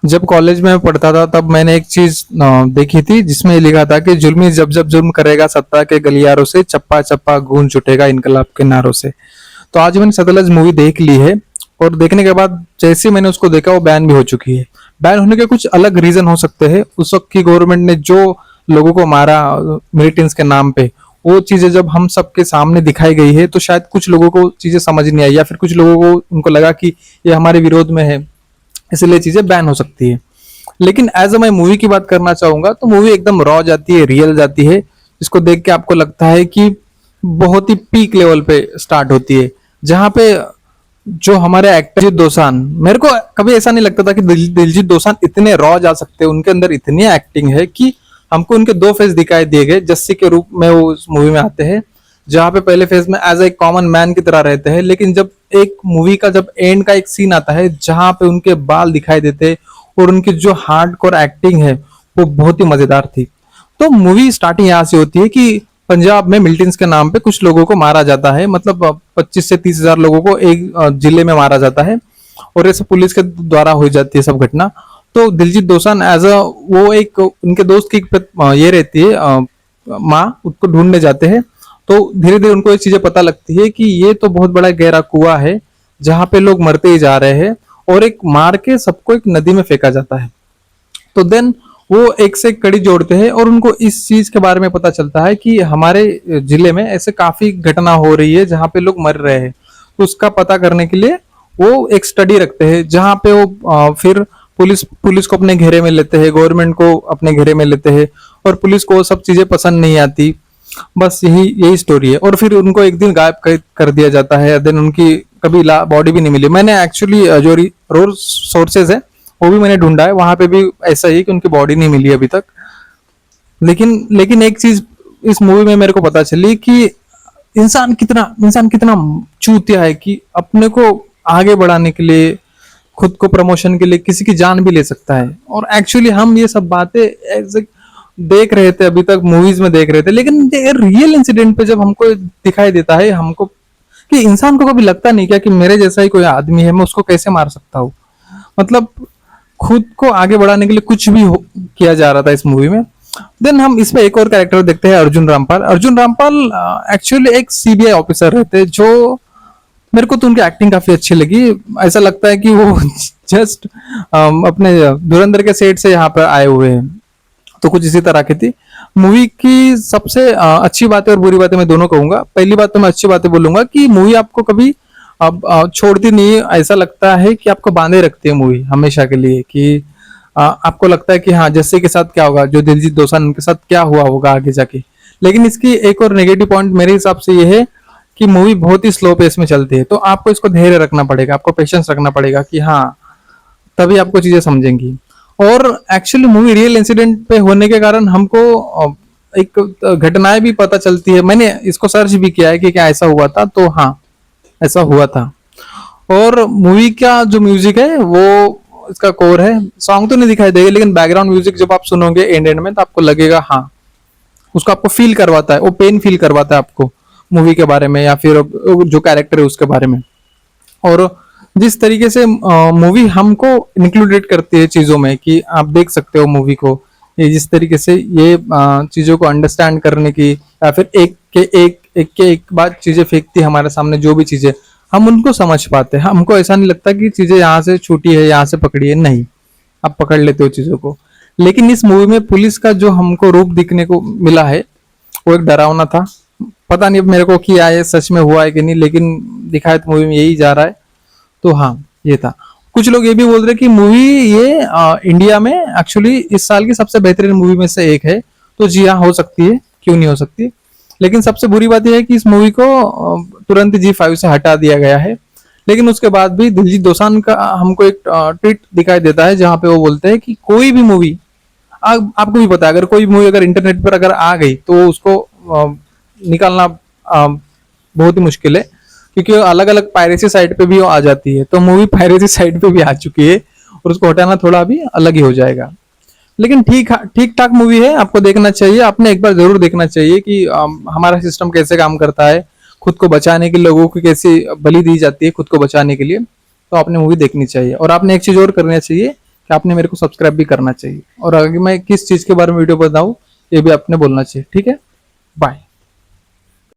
जब कॉलेज में पढ़ता था तब मैंने एक चीज देखी थी जिसमें ये लिखा था कि जुल्मी जब जब जुल्म करेगा सत्ता के गलियारों से, चप्पा चप्पा गूंज उठेगा इनकलाब के नारों से। तो आज मैंने सतलज मूवी देख ली है, और देखने के बाद जैसे ही मैंने उसको देखा वो बैन भी हो चुकी है। बैन होने के कुछ अलग रीजन हो सकते हैं। उस वक्त की गवर्नमेंट ने जो लोगों को मारा मिलिटेंट्स के नाम पे, वो चीजें जब हम सबके सामने दिखाई गई है तो शायद कुछ लोगों को चीजें समझ नहीं आई, या फिर कुछ लोगों को उनको लगा कि ये हमारे विरोध में है, इसलिए चीजें बैन हो सकती है। लेकिन एज अ मैं मूवी की बात करना चाहूंगा तो मूवी एकदम रॉ जाती है, रियल जाती है, जिसको देख के आपको लगता है कि बहुत ही पीक लेवल पे स्टार्ट होती है। जहां पे जो हमारे एक्टर दिलजीत दोसांझ, मेरे को कभी ऐसा नहीं लगता था कि दिलजीत दोसांझ इतने रॉ जा सकते हैं, उनके अंदर इतनी एक्टिंग है कि हमको उनके दो फेस दिखाई दिए गए। जस्सी के रूप में वो उस मूवी में आते हैं, जहाँ पे पहले फेज में एज ए कॉमन मैन की तरह रहते हैं, लेकिन जब एक मूवी का जब एंड का एक सीन आता है जहाँ पे उनके बाल दिखाई देते हैं और उनकी जो हार्डकोर एक्टिंग है वो बहुत ही मजेदार थी। तो मूवी स्टार्टिंग यहाँ से होती है कि पंजाब में मिलिटेंट्स के नाम पे कुछ लोगों को मारा जाता है, मतलब 25 से 30 हजार लोगों को एक जिले में मारा जाता है, और ये सब पुलिस के द्वारा हो जाती है सब घटना। तो दिलजीत दोसांझ एज अ वो एक उनके दोस्त की ये रहती है माँ, उसको ढूंढने जाते हैं। तो धीरे धीरे उनको ये चीजें पता लगती है कि ये तो बहुत बड़ा गहरा कुआं है जहाँ पे लोग मरते ही जा रहे हैं, और एक मार के सबको एक नदी में फेंका जाता है। तो देन वो एक से एक कड़ी जोड़ते हैं और उनको इस चीज के बारे में पता चलता है कि हमारे जिले में ऐसे काफी घटना हो रही है जहाँ पे लोग मर रहे हैं। तो उसका पता करने के लिए वो एक स्टडी रखते हैं, जहाँ पे वो फिर पुलिस पुलिस को अपने घेरे में लेते हैं, गवर्नमेंट को अपने घेरे में लेते हैं, और पुलिस को वो सब चीजें पसंद नहीं आती। बस यही यही स्टोरी है, और फिर उनको एक दिन गायब कर दिया जाता है। देन उनकी कभी बॉडी भी नहीं मिली। मैंने एक्चुअली जो रोज सोर्सेज है वो भी मैंने ढूंढा है, वहां पे भी ऐसा ही है कि उनकी बॉडी नहीं मिली अभी तक। लेकिन लेकिन एक चीज इस मूवी में मेरे को पता चली कि इंसान कितना चूतिया है कि अपने को आगे बढ़ाने के लिए, खुद को प्रमोशन के लिए किसी की जान भी ले सकता है। और एक्चुअली हम ये सब बातें ऐसे देख रहे थे, अभी तक मूवीज में देख रहे थे, लेकिन रियल इंसिडेंट पे जब हमको दिखाई देता है हमको कि इंसान को कभी लगता नहीं क्या कि मेरे जैसा ही कोई आदमी है, मैं उसको कैसे मार सकता हूँ। मतलब खुद को आगे बढ़ाने के लिए कुछ भी किया जा रहा था इस मूवी में। देन हम इसमें एक और कैरेक्टर देखते हैं, अर्जुन रामपाल। अर्जुन रामपाल एक्चुअली एक सीबीआई ऑफिसर रहते हैं, जो मेरे को तो उनकी एक्टिंग काफी अच्छी लगी। ऐसा लगता है कि वो जस्ट अपने धुरंधर के सेट से यहाँ पर आए हुए हैं। तो कुछ इसी तरह की थी मूवी की। सबसे अच्छी बातें और बुरी बातें मैं दोनों कहूंगा। पहली बात तो मैं अच्छी बातें बोलूंगा कि मूवी आपको कभी अब छोड़ती नहीं। ऐसा लगता है कि आपको बांधे रखती है मूवी हमेशा के लिए, कि आपको लगता है कि हाँ जस्सी के साथ क्या होगा, जो दिलजीत दोसांझ उनके साथ क्या हुआ होगा आगे जाके। लेकिन इसकी एक और नेगेटिव पॉइंट मेरे हिसाब से ये है कि मूवी बहुत ही स्लो पेस में चलती है। तो आपको इसको धैर्य रखना पड़ेगा, आपको पेशेंस रखना पड़ेगा कि हाँ तभी आपको चीजें समझेंगी। और एक्चुअली मूवी रियल इंसिडेंट पे होने के कारण हमको एक घटनाएं भी पता चलती है। मैंने इसको सर्च भी किया है कि क्या ऐसा हुआ था, तो हाँ ऐसा हुआ था। और मूवी का जो म्यूजिक है वो इसका कोर है, सॉन्ग तो नहीं दिखाई देगा, लेकिन बैकग्राउंड म्यूजिक जब आप सुनोगे एंड एंड में तो आपको लगेगा हाँ, उसको आपको फील करवाता है, वो पेन फील करवाता है आपको मूवी के बारे में, या फिर जो कैरेक्टर है उसके बारे में। और जिस तरीके से मूवी हमको इंक्लूडेड करती है चीजों में, कि आप देख सकते हो मूवी को, ये जिस तरीके से ये चीजों को अंडरस्टैंड करने की, या फिर एक बार चीजें फेंकती है हमारे सामने, जो भी चीजें हम उनको समझ पाते हैं। हमको ऐसा नहीं लगता कि चीजें यहाँ से छूटी है, यहाँ से पकड़ी है, नहीं, आप पकड़ लेते हो चीजों को। लेकिन इस मूवी में पुलिस का जो हमको रूप दिखने को मिला है वो एक डरावना था। पता नहीं मेरे को कि आए सच में हुआ है कि नहीं, लेकिन दिखाया तो मूवी में यही जा रहा है। तो हाँ ये था। कुछ लोग ये भी बोल रहे कि मूवी ये इंडिया में एक्चुअली इस साल की सबसे बेहतरीन मूवी में से एक है। तो जी हाँ, हो सकती है, क्यों नहीं हो सकती। लेकिन सबसे बुरी बात यह है कि इस मूवी को तुरंत जी5 से हटा दिया गया है। लेकिन उसके बाद भी दिलजीत दोसांझ का हमको एक ट्वीट दिखाई देता है जहां पे वो बोलते हैं कि कोई भी मूवी, आपको भी पता है, अगर कोई मूवी अगर इंटरनेट पर अगर आ गई तो उसको निकालना बहुत ही मुश्किल है, क्योंकि अलग अलग पायरेसी साइट पे भी वो आ जाती है। तो मूवी पायरेसी साइट पे भी आ चुकी है और उसको हटाना थोड़ा अभी अलग ही हो जाएगा। लेकिन ठीक ठाक मूवी है, आपको देखना चाहिए। आपने एक बार जरूर देखना चाहिए कि हमारा सिस्टम कैसे काम करता है, खुद को बचाने के लिए लोगों को कैसे बलि दी जाती है खुद को बचाने के लिए। तो आपने मूवी देखनी चाहिए। और आपने एक चीज और करनी चाहिए कि आपने मेरे को सब्सक्राइब भी करना चाहिए, और आगे मैं किस चीज के बारे में वीडियो बताऊं ये भी आपने बोलना चाहिए। ठीक है, बाय।